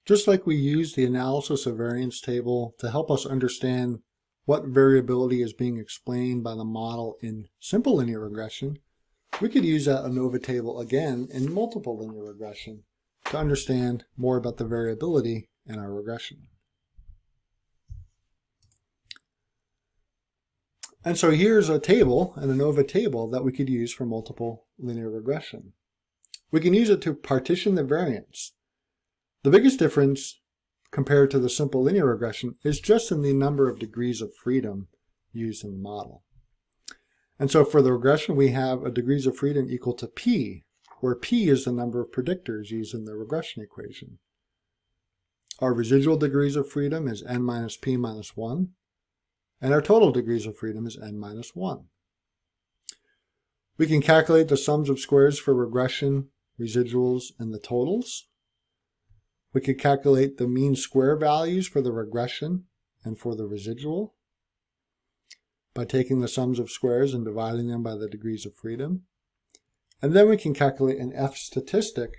Just like we use the analysis of variance table to help us understand what variability is being explained by the model in simple linear regression, we could use that ANOVA table again in multiple linear regression to understand more about the variability in our regression. And so here's a table, an ANOVA table, that we could use for multiple linear regression. We can use it to partition the variance. The biggest difference compared to the simple linear regression is just in the number of degrees of freedom used in the model. And so for the regression, we have a degrees of freedom equal to p, where p is the number of predictors used in the regression equation. Our residual degrees of freedom is n minus p minus 1, and our total degrees of freedom is n minus 1. We can calculate the sums of squares for regression, residuals, and the totals. We could calculate the mean square values for the regression and for the residual by taking the sums of squares and dividing them by the degrees of freedom. And then we can calculate an F statistic,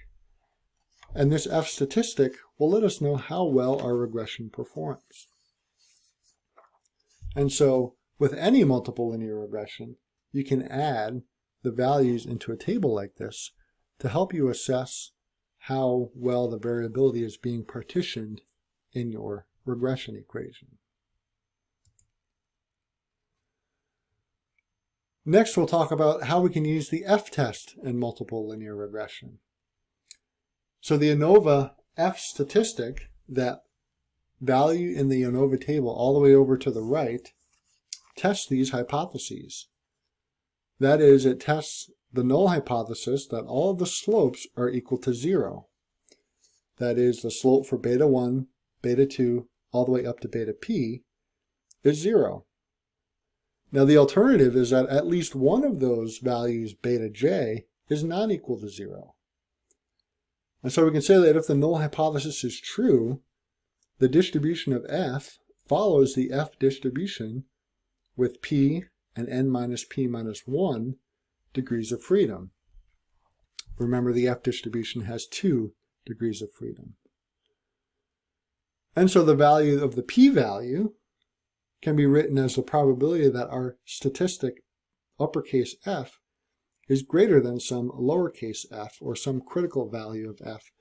and this F statistic will let us know how well our regression performs. And so with any multiple linear regression, you can add the values into a table like this to help you assess how well the variability is being partitioned in your regression equation. Next, we'll talk about how we can use the F-test in multiple linear regression. So the ANOVA F statistic, that value in the ANOVA table all the way over to the right, tests these hypotheses. That is, it tests the null hypothesis that all of the slopes are equal to 0. That is, the slope for beta 1, beta 2, all the way up to beta p is 0. Now the alternative is that at least one of those values, beta j, is not equal to 0. And so we can say that if the null hypothesis is true, the distribution of f follows the f distribution with p and n minus p minus 1 degrees of freedom. Remember, the F distribution has 2 degrees of freedom. And so the value of the p-value can be written as the probability that our statistic, uppercase F, is greater than some lowercase f, or some critical value of f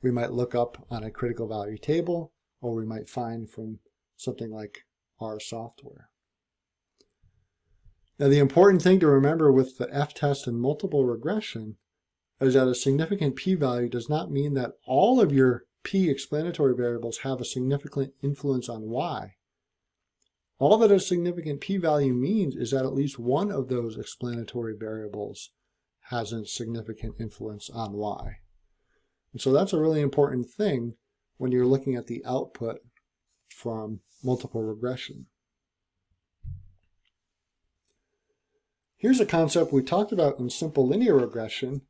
we might look up on a critical value table, or we might find from something like R software. Now, the important thing to remember with the F-test in multiple regression is that a significant p-value does not mean that all of your p explanatory variables have a significant influence on y. All that a significant p-value means is that at least one of those explanatory variables has a significant influence on y. And so that's a really important thing when you're looking at the output from multiple regression. Here's a concept we talked about in simple linear regression,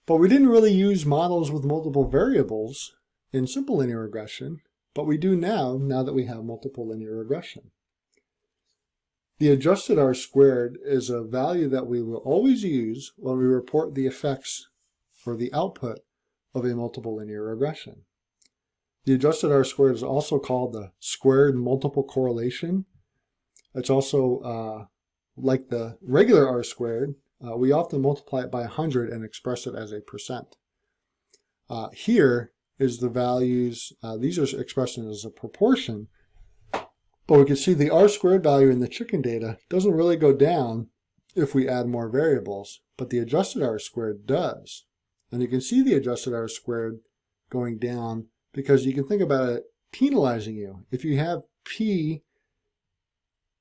but we didn't really use models with multiple variables in simple linear regression, but we do now that we have multiple linear regression. The adjusted R-squared is a value that we will always use when we report the effects or the output of a multiple linear regression. The adjusted R-squared is also called the squared multiple correlation. It's also like the regular R-squared, we often multiply it by 100 and express it as a percent. Here is the values, these are expressed as a proportion, but we can see the R-squared value in the chicken data doesn't really go down if we add more variables, but the adjusted R-squared does. And you can see the adjusted R-squared going down because you can think about it penalizing you. If you have p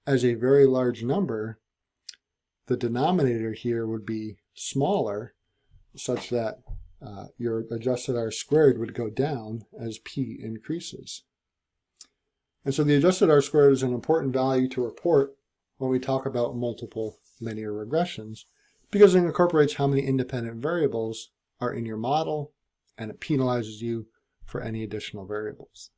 as a very large number, the denominator here would be smaller, such that your adjusted R-squared would go down as p increases. And so the adjusted R-squared is an important value to report when we talk about multiple linear regressions, because it incorporates how many independent variables are in your model, and it penalizes you for any additional variables.